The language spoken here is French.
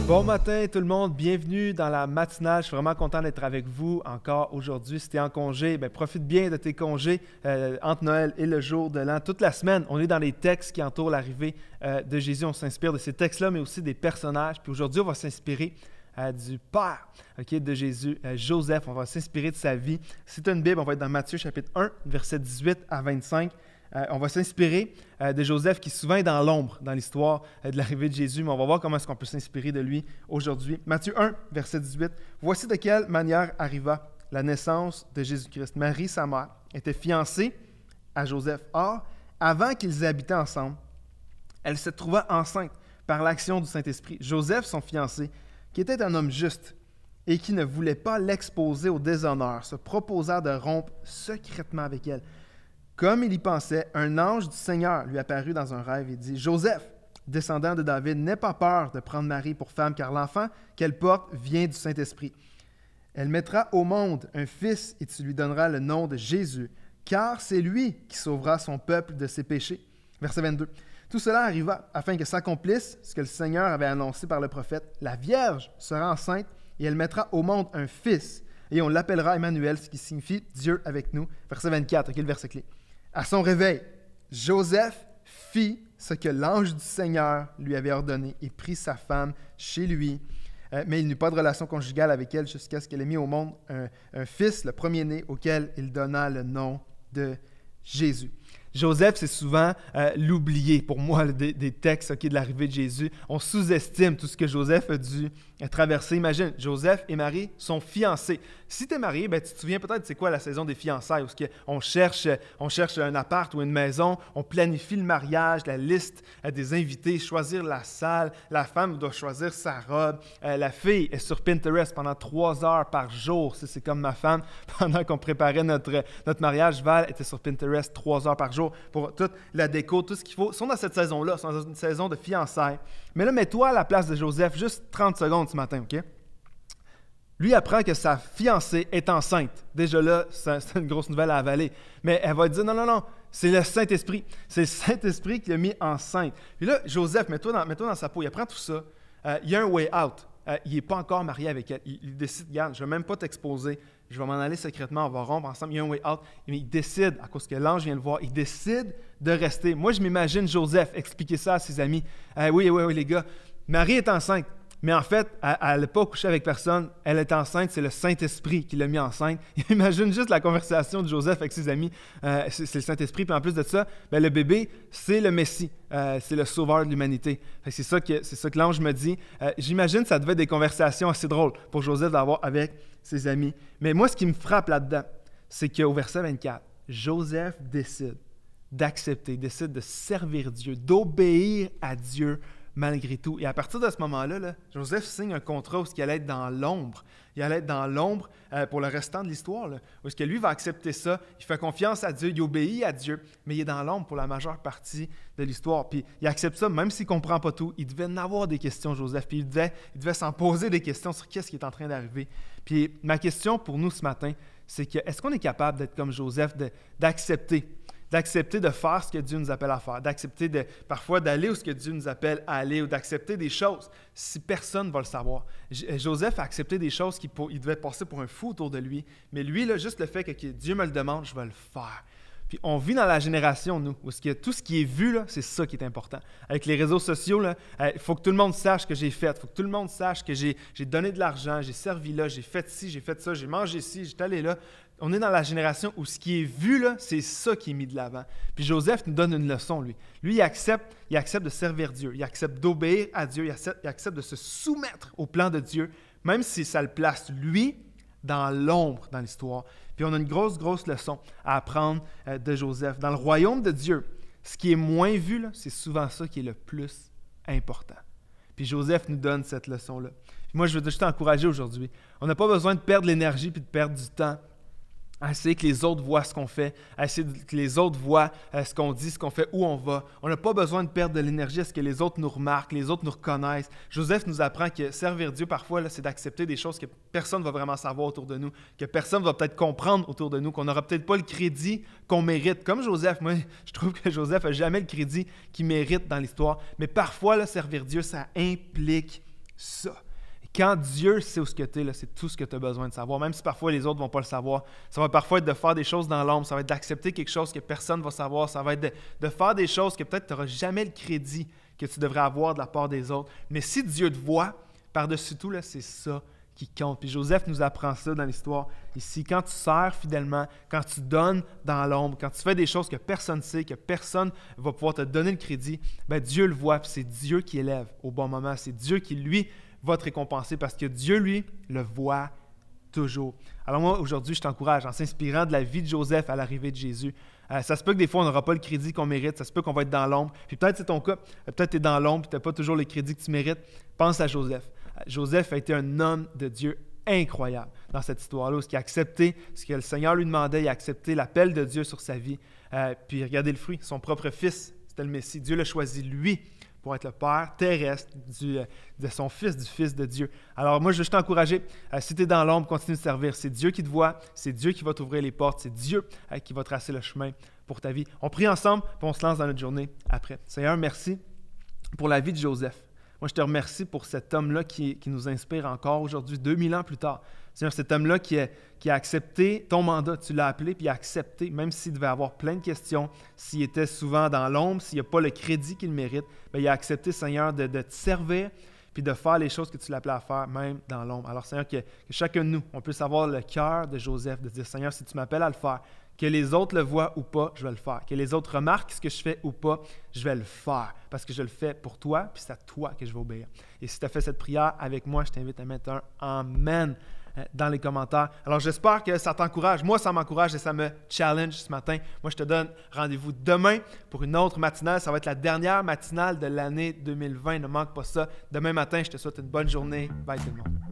Bon matin tout le monde, bienvenue dans la matinale. Je suis vraiment content d'être avec vous encore aujourd'hui. Si tu es en congé, profite bien de tes congés entre Noël et le jour de l'an. Toute la semaine, on est dans les textes qui entourent l'arrivée de Jésus. On s'inspire de ces textes-là, mais aussi des personnages. Puis aujourd'hui, on va s'inspirer du père de Jésus, Joseph. On va s'inspirer de sa vie. Si tu as une Bible, on va être dans Matthieu chapitre 1, versets 18 à 25. On va s'inspirer de Joseph qui souvent est dans l'ombre dans l'histoire de l'arrivée de Jésus, mais on va voir comment est-ce qu'on peut s'inspirer de lui aujourd'hui. Matthieu 1, verset 18. « Voici de quelle manière arriva la naissance de Jésus-Christ. Marie, sa mère, était fiancée à Joseph. Or, avant qu'ils habitaient ensemble, elle se trouva enceinte par l'action du Saint-Esprit. Joseph, son fiancé, qui était un homme juste et qui ne voulait pas l'exposer au déshonneur, se proposa de rompre secrètement avec elle. Comme il y pensait, un ange du Seigneur lui apparut dans un rêve et dit « Joseph, descendant de David, n'aie pas peur de prendre Marie pour femme, car l'enfant qu'elle porte vient du Saint-Esprit. Elle mettra au monde un fils et tu lui donneras le nom de Jésus, car c'est lui qui sauvera son peuple de ses péchés. » Verset 22. Tout cela arriva afin que s'accomplisse ce que le Seigneur avait annoncé par le prophète. La Vierge sera enceinte et elle mettra au monde un fils, et on l'appellera Emmanuel, ce qui signifie Dieu avec nous. Verset 24, le verset clé. À son réveil, Joseph fit ce que l'ange du Seigneur lui avait ordonné et prit sa femme chez lui. Mais il n'eut pas de relation conjugale avec elle jusqu'à ce qu'elle ait mis au monde un fils, le premier-né, auquel il donna le nom de Jésus. Joseph, c'est souvent l'oublié pour moi des textes de l'arrivée de Jésus. On sous-estime tout ce que Joseph a dû traverser. Imagine, Joseph et Marie sont fiancés. Si tu es marié, tu te souviens peut-être c'est quoi la saison des fiançailles, où on cherche un appart ou une maison, on planifie le mariage, la liste des invités, choisir la salle, la femme doit choisir sa robe, la fille est sur Pinterest pendant 3 heures par jour. C'est comme ma femme, pendant qu'on préparait notre mariage, Val était sur Pinterest 3 heures par jour pour toute la déco, tout ce qu'il faut. Ils sont dans cette saison-là, ils sont dans une saison de fiançailles. Mais là, mets-toi à la place de Joseph, juste 30 secondes ce matin, OK? Lui apprend que sa fiancée est enceinte. Déjà là, c'est une grosse nouvelle à avaler. Mais elle va dire, non, c'est le Saint-Esprit. C'est le Saint-Esprit qui l'a mis enceinte. Puis là, Joseph, mets-toi dans sa peau, il apprend tout ça. Il y a un way out. Il n'est pas encore marié avec elle. Il décide, regarde, je ne vais même pas t'exposer. Je vais m'en aller secrètement, on va rompre ensemble. Il y a un way out. Mais il décide, à cause que l'ange vient le voir, il décide de rester. Moi, je m'imagine Joseph expliquer ça à ses amis. Oui, les gars, Marie est enceinte. Mais en fait, elle n'a pas couché avec personne. Elle est enceinte, c'est le Saint-Esprit qui l'a mis enceinte. Imagine juste la conversation de Joseph avec ses amis. C'est le Saint-Esprit. Puis en plus de ça, le bébé, c'est le Messie. C'est le sauveur de l'humanité. C'est ça que l'ange me dit. J'imagine que ça devait être des conversations assez drôles pour Joseph d'avoir avec ses amis. Mais moi, ce qui me frappe là-dedans, c'est qu'au verset 24, Joseph décide décide de servir Dieu, d'obéir à Dieu malgré tout. Et à partir de ce moment-là, Joseph signe un contrat où il allait être dans l'ombre. Il allait être dans l'ombre pour le restant de l'histoire. Où est-ce que lui va accepter ça? Il fait confiance à Dieu, il obéit à Dieu, mais il est dans l'ombre pour la majeure partie de l'histoire. Puis il accepte ça, même s'il ne comprend pas tout. Il devait en avoir des questions, Joseph. Puis il devait s'en poser des questions sur qu'est-ce qui est en train d'arriver. Puis ma question pour nous ce matin, c'est que est-ce qu'on est capable d'être comme Joseph, d'accepter de faire ce que Dieu nous appelle à faire, d'accepter parfois d'aller où ce que Dieu nous appelle à aller ou d'accepter des choses si personne ne va le savoir. Joseph a accepté des choses il devait passer pour un fou autour de lui, mais lui, là, juste le fait que Dieu me le demande, je vais le faire. Puis on vit dans la génération, nous, où tout ce qui est vu, là, c'est ça qui est important. Avec les réseaux sociaux, il faut que tout le monde sache ce que j'ai fait, il faut que tout le monde sache que j'ai donné de l'argent, j'ai servi là, j'ai fait ci, j'ai fait ça, j'ai mangé ci, j'étais allé là. On est dans la génération où ce qui est vu, là, c'est ça qui est mis de l'avant. Puis Joseph nous donne une leçon, lui. Lui, il accepte de servir Dieu, il accepte d'obéir à Dieu, il accepte de se soumettre au plan de Dieu, même si ça le place, lui, dans l'ombre dans l'histoire. Puis on a une grosse leçon à apprendre de Joseph. Dans le royaume de Dieu, ce qui est moins vu, là, c'est souvent ça qui est le plus important. Puis Joseph nous donne cette leçon-là. Puis moi, je veux juste t'encourager aujourd'hui. On n'a pas besoin de perdre l'énergie puis de perdre du temps à essayer que les autres voient ce qu'on fait, à essayer que les autres voient ce qu'on dit, ce qu'on fait, où on va. On n'a pas besoin de perdre de l'énergie à ce que les autres nous remarquent, les autres nous reconnaissent. Joseph nous apprend que servir Dieu, parfois, là, c'est d'accepter des choses que personne ne va vraiment savoir autour de nous, que personne ne va peut-être comprendre autour de nous, qu'on n'aura peut-être pas le crédit qu'on mérite. Comme Joseph, moi, je trouve que Joseph n'a jamais le crédit qu'il mérite dans l'histoire. Mais parfois, là, servir Dieu, ça implique ça. Et quand Dieu sait où ce que tu es, là, c'est tout ce que tu as besoin de savoir, même si parfois les autres ne vont pas le savoir. Ça va parfois être de faire des choses dans l'ombre, ça va être d'accepter quelque chose que personne ne va savoir, ça va être de faire des choses que peut-être tu n'auras jamais le crédit que tu devrais avoir de la part des autres. Mais si Dieu te voit, par-dessus tout, là, c'est ça qui compte. Puis Joseph nous apprend ça dans l'histoire ici. Quand tu sers fidèlement, quand tu donnes dans l'ombre, quand tu fais des choses que personne ne sait, que personne ne va pouvoir te donner le crédit, bien Dieu le voit, puis c'est Dieu qui élève au bon moment. C'est Dieu qui, lui, va te récompenser parce que Dieu, lui, le voit toujours. Alors moi, aujourd'hui, je t'encourage en s'inspirant de la vie de Joseph à l'arrivée de Jésus. Ça se peut que des fois, on n'aura pas le crédit qu'on mérite. Ça se peut qu'on va être dans l'ombre. Puis peut-être c'est ton cas. Peut-être tu es dans l'ombre et tu n'as pas toujours le crédit que tu mérites. Pense à Joseph. Joseph a été un homme de Dieu incroyable dans cette histoire-là, où il a accepté ce que le Seigneur lui demandait, il a accepté l'appel de Dieu sur sa vie. Puis regardez le fruit, son propre fils, c'était le Messie. Dieu l'a choisi, lui, pour être le père terrestre de son fils, du fils de Dieu. Alors moi, je veux juste t'encourager, si tu es dans l'ombre, continue de servir. C'est Dieu qui te voit, c'est Dieu qui va t'ouvrir les portes, c'est Dieu qui va tracer le chemin pour ta vie. On prie ensemble, puis on se lance dans notre journée après. Seigneur, merci pour la vie de Joseph. Moi, je te remercie pour cet homme-là qui nous inspire encore aujourd'hui, 2000 ans plus tard. Seigneur, cet homme-là qui a accepté ton mandat, tu l'as appelé, puis il a accepté, même s'il devait avoir plein de questions, s'il était souvent dans l'ombre, s'il n'y a pas le crédit qu'il mérite, bien, il a accepté, Seigneur, de te servir, puis de faire les choses que tu l'appelais à faire, même dans l'ombre. Alors, Seigneur, que chacun de nous, on puisse avoir le cœur de Joseph, de dire, Seigneur, si tu m'appelles à le faire, que les autres le voient ou pas, je vais le faire. Que les autres remarquent ce que je fais ou pas, je vais le faire. Parce que je le fais pour toi, puis c'est à toi que je vais obéir. Et si tu as fait cette prière avec moi, je t'invite à mettre un « Amen » dans les commentaires. Alors, j'espère que ça t'encourage. Moi, ça m'encourage et ça me challenge ce matin. Moi, je te donne rendez-vous demain pour une autre matinale. Ça va être la dernière matinale de l'année 2020. Ne manque pas ça. Demain matin, je te souhaite une bonne journée. Bye tout le monde.